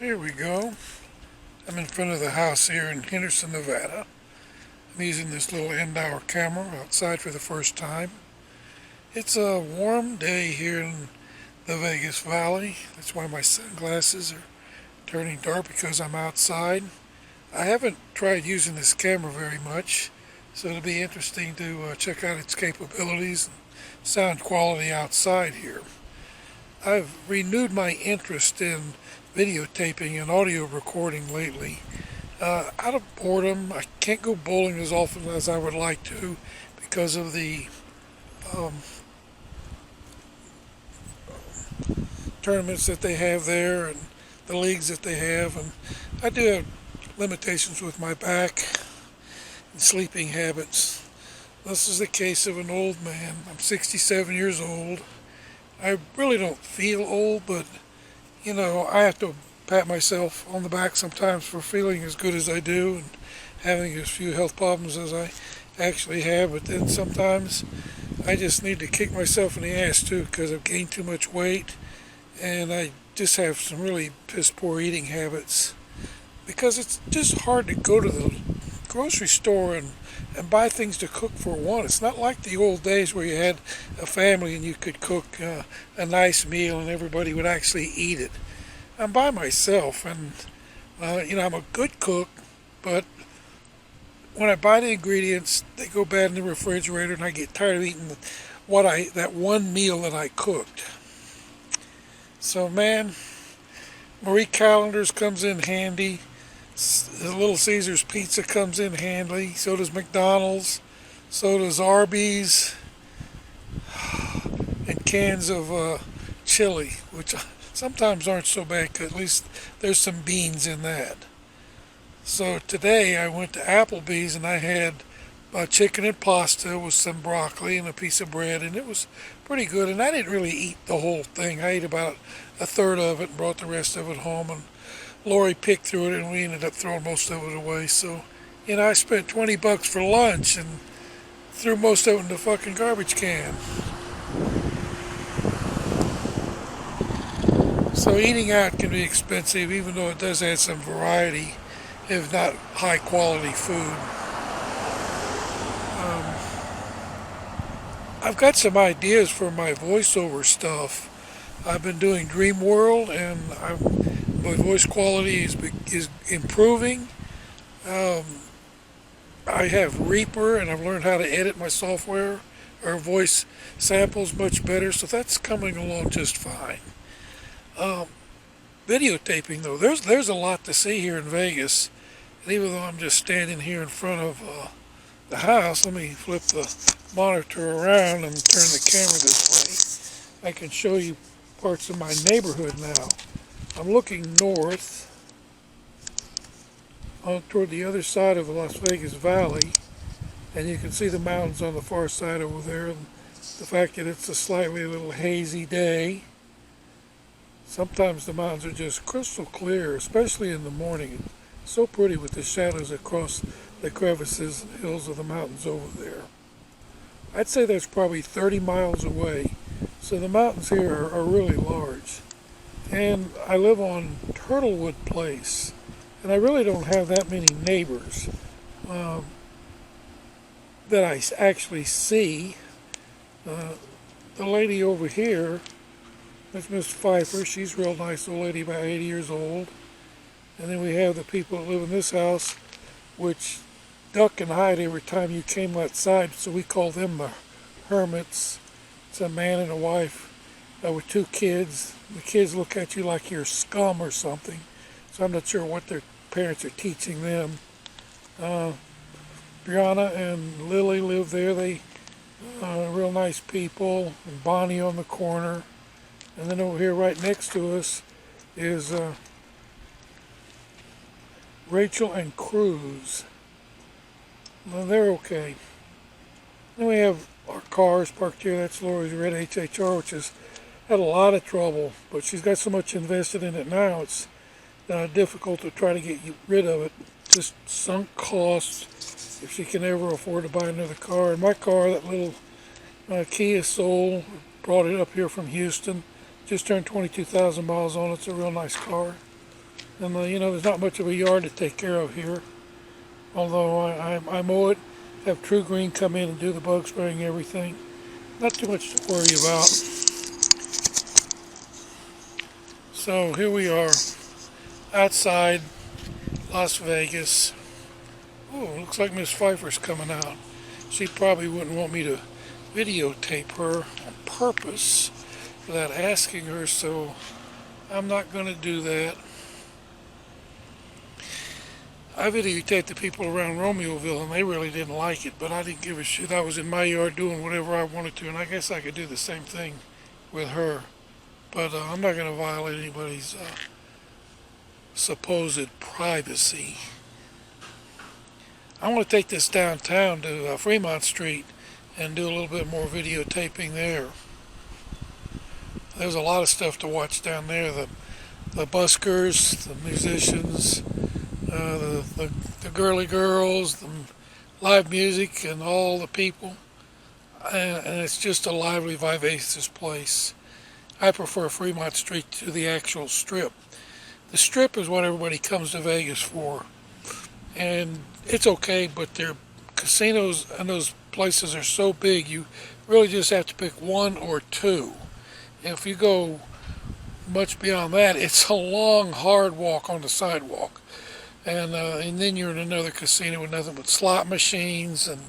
Here we go. I'm in front of the house here in Henderson, Nevada. I'm using this little indoor camera outside for the first time. It's a warm day here in the Vegas Valley. That's why my sunglasses are turning dark because I'm outside. I haven't tried using this camera very much, so it'll be interesting to check out its capabilities and sound quality outside here. I've renewed my interest in videotaping and audio recording lately. Out of boredom, I can't go bowling as often as I would like to because of the um, tournaments that they have there and the leagues that they have. And I do have limitations with my back and sleeping habits. This is the case of an old man. I'm 67 years old. I really don't feel old, but I have to pat myself on the back sometimes for feeling as good as I do and having as few health problems as I actually have. But then sometimes I just need to kick myself in the ass too because I've gained too much weight and I just have some really piss poor eating habits because it's just hard to go to the grocery store and buy things to cook for one. It's not like the old days where you had a family and you could cook a nice meal and everybody would actually eat it. I'm by myself and, I'm a good cook, but when I buy the ingredients, they go bad in the refrigerator and I get tired of eating that one meal that I cooked. So, man, Marie Callender's comes in handy. The Little Caesars pizza comes in handy. So does McDonald's. So does Arby's. And cans of chili, which sometimes aren't so bad, 'cause at least there's some beans in that. So today I went to Applebee's and I had chicken and pasta with some broccoli and a piece of bread, and it was pretty good. And I didn't really eat the whole thing. I ate about a third of it and brought the rest of it home. And Lori picked through it, and we ended up throwing most of it away. So, I spent $20 for lunch and threw most of it in the fucking garbage can. So eating out can be expensive, even though it does have some variety, if not high quality food. I've got some ideas for my voiceover stuff. I've been doing Dream World, and my voice quality is improving. Um, I have Reaper, and I've learned how to edit my software or voice samples much better, so that's coming along just fine. Um, Videotaping, though, there's a lot to see here in Vegas, and even though I'm just standing here in front of the house, let me flip the monitor around and turn the camera this way. I can show you parts of my neighborhood now. I'm looking north toward the other side of the Las Vegas Valley, and you can see the mountains on the far side over there, and the fact that it's a little hazy day. Sometimes the mountains are just crystal clear, especially in the morning. It's so pretty with the shadows across the crevices and hills of the mountains over there. I'd say that's probably 30 miles away, so the mountains here are really large. And I live on Turtlewood Place, and I really don't have that many neighbors that I actually see. The lady over here, that's Miss Pfeiffer. She's a real nice old lady, about 80 years old. And then we have the people that live in this house, which duck and hide every time you came outside, so we call them the hermits. It's a man and a wife with two kids. The kids look at you like you're scum or something, so I'm not sure what their parents are teaching them. Brianna and Lily live there. They real nice people. And Bonnie on the corner. And then over here right next to us is Rachel and Cruz. Well, they're okay. Then we have our cars parked here. That's Lori's red HHR, which has had a lot of trouble, but she's got so much invested in it now, it's difficult to try to get rid of it. Just sunk costs if she can ever afford to buy another car. And my car, that little Kia Soul, brought it up here from Houston. Just turned 22,000 miles on it. It's a real nice car. And there's not much of a yard to take care of here. Although I mow it, have True Green come in and do the bug spraying, everything. Not too much to worry about. So here we are, outside Las Vegas. Oh, looks like Miss Pfeiffer's coming out. She probably wouldn't want me to videotape her on purpose without asking her, so I'm not going to do that. I videotaped the people around Romeoville, and they really didn't like it, but I didn't give a shit. I was in my yard doing whatever I wanted to, and I guess I could do the same thing with her. But I'm not going to violate anybody's supposed privacy. I want to take this downtown to Fremont Street and do a little bit more videotaping there. There's a lot of stuff to watch down there. The buskers, the musicians, the girly girls, the live music, and all the people. And it's just a lively, vivacious place. I prefer Fremont Street to the actual Strip. The Strip is what everybody comes to Vegas for. And it's okay, but their casinos and those places are so big, you really just have to pick one or two. If you go much beyond that, it's a long, hard walk on the sidewalk. And then you're in another casino with nothing but slot machines and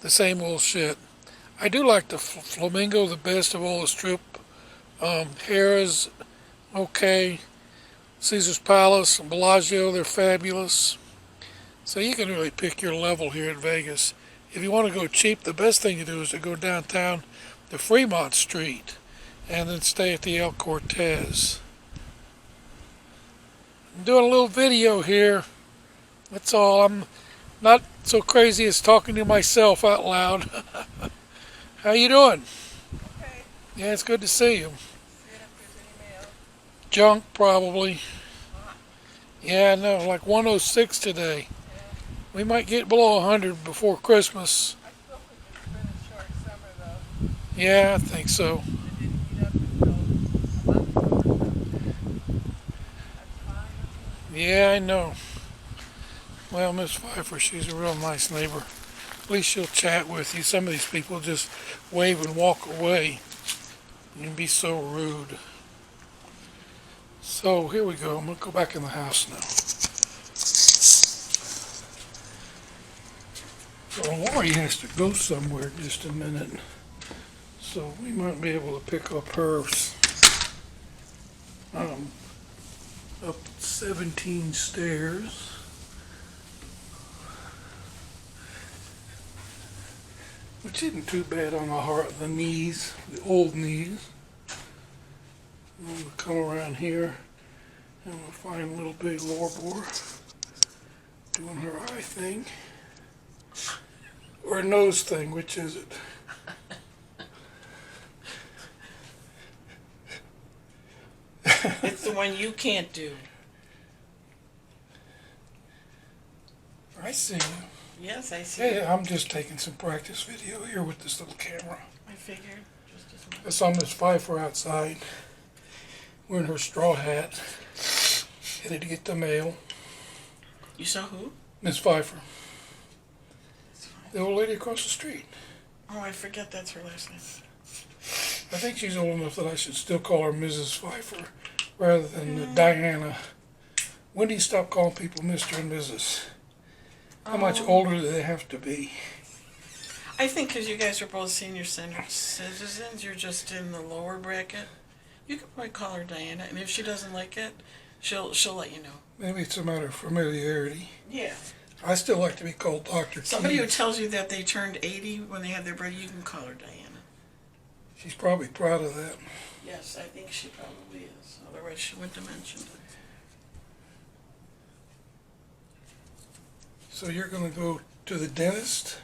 the same old shit. I do like the Flamingo the best of all the Strip. Harrah's okay. Caesar's Palace and Bellagio, they're fabulous. So you can really pick your level here in Vegas. If you want to go cheap, the best thing to do is to go downtown to Fremont Street and then stay at the El Cortez. I'm doing a little video here. That's all. I'm not so crazy as talking to myself out loud. How you doing? Okay. Yeah, it's good to see you. See if there's any mail. Junk, probably. Yeah, I know, like 106 today. Yeah. We might get below 100 before Christmas. I still think it's been a short summer, though. Yeah, I think so. It didn't heat up until a month ago. That's fine. Yeah, I know. Well, Miss Pfeiffer, she's a real nice neighbor. At least she'll chat with you. Some of these people just wave and walk away. You can be so rude. So here we go. I'm going to go back in the house now. So Lori has to go somewhere in just a minute. So we might be able to pick up her up 17 stairs. Which isn't too bad on the knees, the old knees. And we'll come around here and we'll find little big Lorbor doing her eye thing. Or nose thing, which is it? It's the one you can't do. I see you. Yes, I see. Hey, I'm just taking some practice video here with this little camera. I figured. Just as much. I saw Miss Pfeiffer outside wearing her straw hat, headed to get the mail. You saw who? Miss Pfeiffer, the old lady across the street. Oh, I forget that's her last name. I think she's old enough that I should still call her Mrs. Pfeiffer rather than Diana. When do you stop calling people Mr. and Mrs.? How much older do they have to be? I think because you guys are both senior citizens, you're just in the lower bracket. You could probably call her Diana, and if she doesn't like it, she'll let you know. Maybe it's a matter of familiarity. Yeah. I still like to be called Dr. Somebody who Keys. tells you that they turned 80 when they had their birthday, you can call her Diana. She's probably proud of that. Yes, I think she probably is. Otherwise, she wouldn't have mentioned it. So you're going to go to the dentist?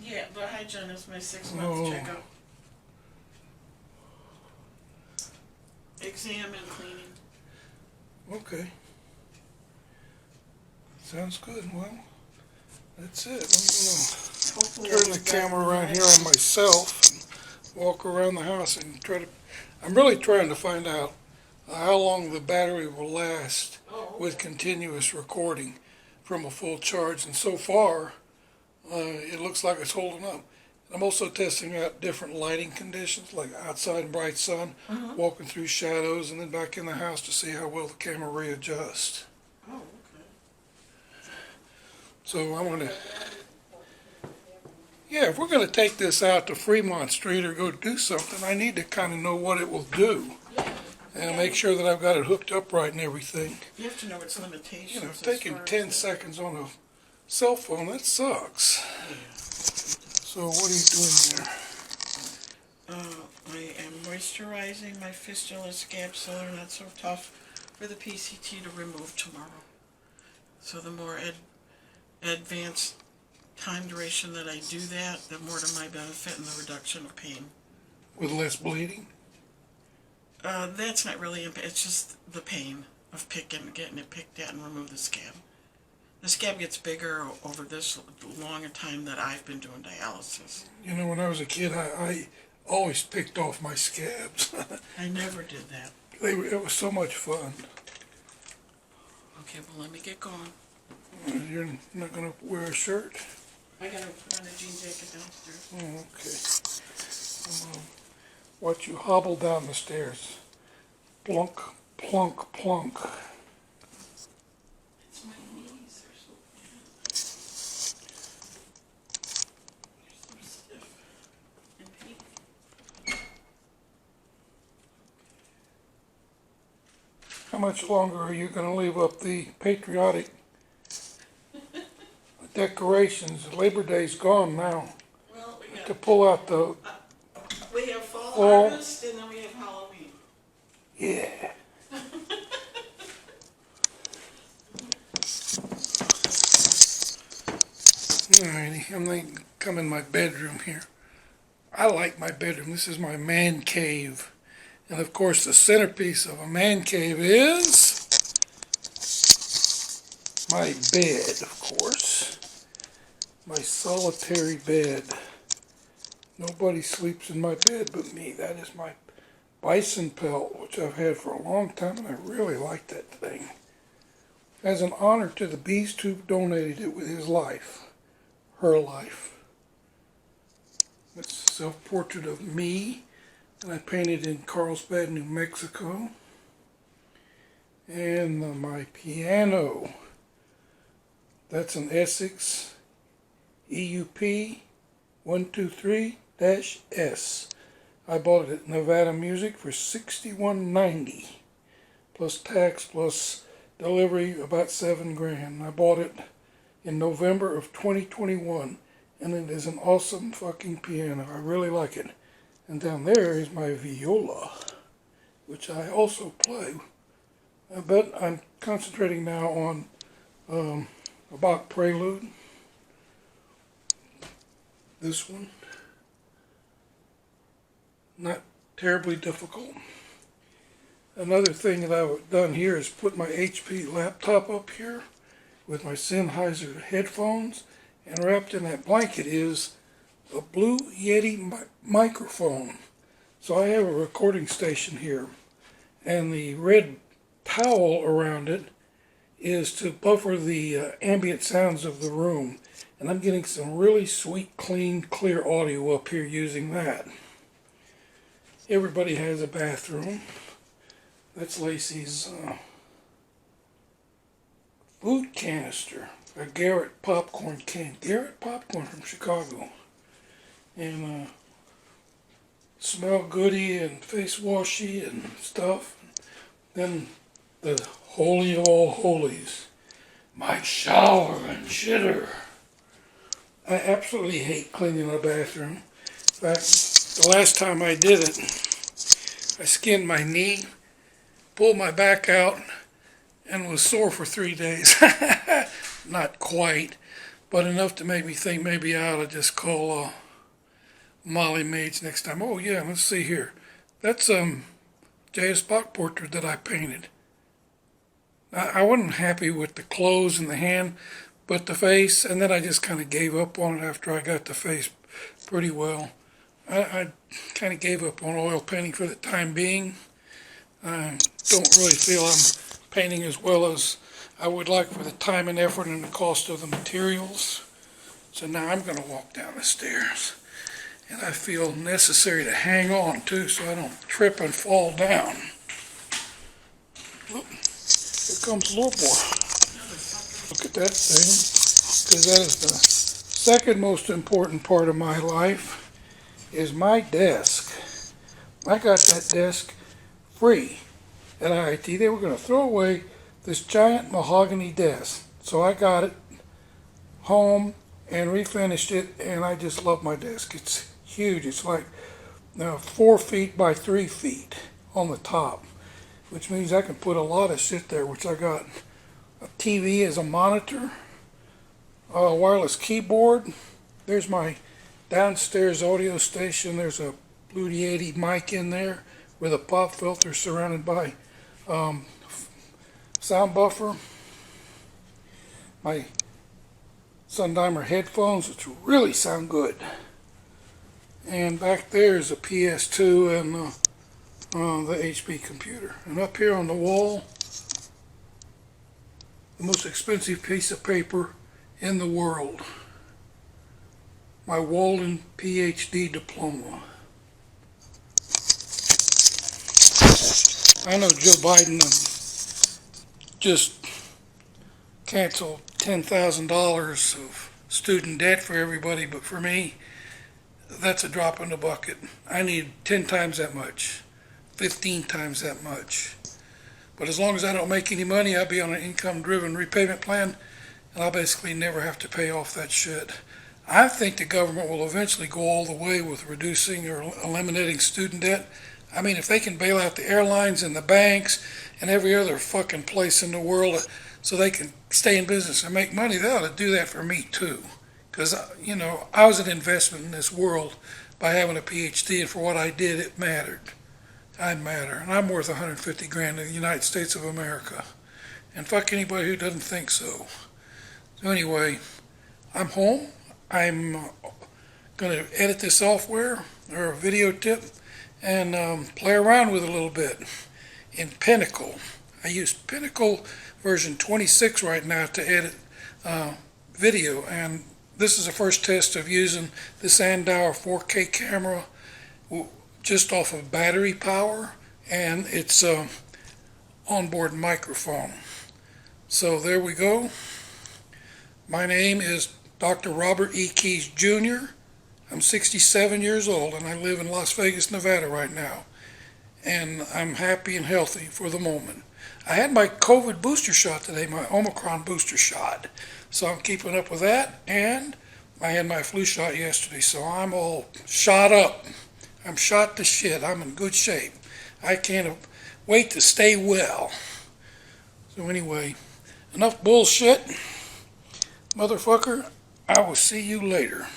Yeah, the hygienist, my 6 month checkup. Exam and cleaning. Okay. Sounds good. Well, that's it. I'm going to turn the camera around here on myself and walk around the house and I'm really trying to find out how long the battery will last Oh, with okay. continuous recording from a full charge. And so far, it looks like it's holding up. I'm also testing out different lighting conditions, like outside in bright sun, Uh-huh. walking through shadows, and then back in the house to see how well the camera readjusts. Oh, okay. So I'm gonna, yeah, if we're gonna take this out to Fremont Street or go do something, I need to kind of know what it will do Yeah. and make sure that I've got it hooked up right and everything. You have to know its limitations. You know, as taking far as 10 the- seconds on a cell phone, that sucks. Yeah. So what are you doing there? I am moisturizing my fistula scabs so they're not so tough for the PCT to remove tomorrow. So the more advanced time duration that I do that, the more to my benefit and the reduction of pain. With less bleeding? That's not really, it's just the pain of getting it picked at and remove the scab. The scab gets bigger over this long a time that I've been doing dialysis. You know, when I was a kid, I always picked off my scabs. I never did that. It was so much fun. Okay, well, let me get going. You're not going to wear a shirt? I gotta put on a jean jacket downstairs. Oh, okay. Watch you hobble down the stairs. Plunk, plunk, plunk. It's my knees, they're so bad. They're so stiff and painful. How much longer are you going to leave up the patriotic decorations? Labor Day's gone now. Well, To pull out the, we have fall Well- harvest and then we have Halloween. yeah. Alrighty, I'm going to come in my bedroom here. I like my bedroom. This is my man cave. And of course, the centerpiece of a man cave is my bed, of course. My solitary bed. Nobody sleeps in my bed but me. That is my bison pelt, which I've had for a long time, and I really like that thing. As an honor to the beast who donated it with his life. Her life. It's a self-portrait of me, and I painted in Carlsbad, New Mexico. And my piano. That's an Essex EUP 123-S. I bought it at Nevada Music for $61.90 plus tax plus delivery about $7,000. I bought it in November of 2021, and it is an awesome fucking piano. I really like it. And down there is my viola, which I also play. But I'm concentrating now on a Bach prelude. This one. Not terribly difficult. Another thing that I've done here is put my HP laptop up here with my Sennheiser headphones, and wrapped in that blanket is a Blue Yeti microphone. So I have a recording station here, and the red towel around it is to buffer the ambient sounds of the room. And I'm getting some really sweet, clean, clear audio up here using that. Everybody has a bathroom. That's Lacey's food canister, a Garrett popcorn can. Garrett popcorn from Chicago. And smell goody and face washy and stuff. Then the holy of all holies, my shower and shitter. I absolutely hate cleaning a bathroom. In fact, the last time I did it, I skinned my knee, pulled my back out, and was sore for 3 days. Not quite, but enough to make me think maybe I ought to just call Molly Maids next time. Oh yeah, let's see here. That's J.S. Bach portrait that I painted. I wasn't happy with the clothes and the hand, but the face, and then I just kind of gave up on it after I got the face pretty well. I kind of gave up on oil painting for the time being. don't really feel I'm painting as well as I would like for the time and effort and the cost of the materials. So now I'm going to walk down the stairs. And I feel necessary to hang on too so I don't trip and fall down. Oop, here comes little boy. Look at that thing, because that is the second most important part of my life, is my desk. I got that desk free at IIT. They were going to throw away this giant mahogany desk. So I got it home and refinished it, and I just love my desk. It's huge. It's like 4 feet by 3 feet on the top, which means I can put a lot of shit there, which I got a TV as a monitor, a wireless keyboard. There's my downstairs audio station. There's a Blue 80 mic in there with a pop filter surrounded by sound buffer. My Sundimer headphones, which really sound good. And back there is a PS2 and the HP computer. And up here on the wall, the most expensive piece of paper in the world, my Walden PhD diploma. I know Joe Biden just canceled $10,000 of student debt for everybody, but for me, that's a drop in the bucket. I need 10 times that much, 15 times that much. But as long as I don't make any money, I'll be on an income-driven repayment plan, and I'll basically never have to pay off that shit. I think the government will eventually go all the way with reducing or eliminating student debt. I mean, if they can bail out the airlines and the banks and every other fucking place in the world so they can stay in business and make money, they ought to do that for me too. Because, I was an investment in this world by having a PhD, and for what I did, it mattered. I matter. And I'm worth 150 grand in the United States of America. And fuck anybody who doesn't think so. So anyway, I'm home. I'm going to edit this software or a video tip and play around with it a little bit in Pinnacle. I use Pinnacle version 26 right now to edit video, and this is the first test of using this Andauer 4K camera just off of battery power and its onboard microphone. So there we go. My name is Dr. Robert E. Keyes Jr. I'm 67 years old and I live in Las Vegas, Nevada right now. And I'm happy and healthy for the moment. I had my COVID booster shot today, my Omicron booster shot. So I'm keeping up with that, and I had my flu shot yesterday, so I'm all shot up. I'm shot to shit. I'm in good shape. I can't wait to stay well. So anyway, enough bullshit. Motherfucker, I will see you later.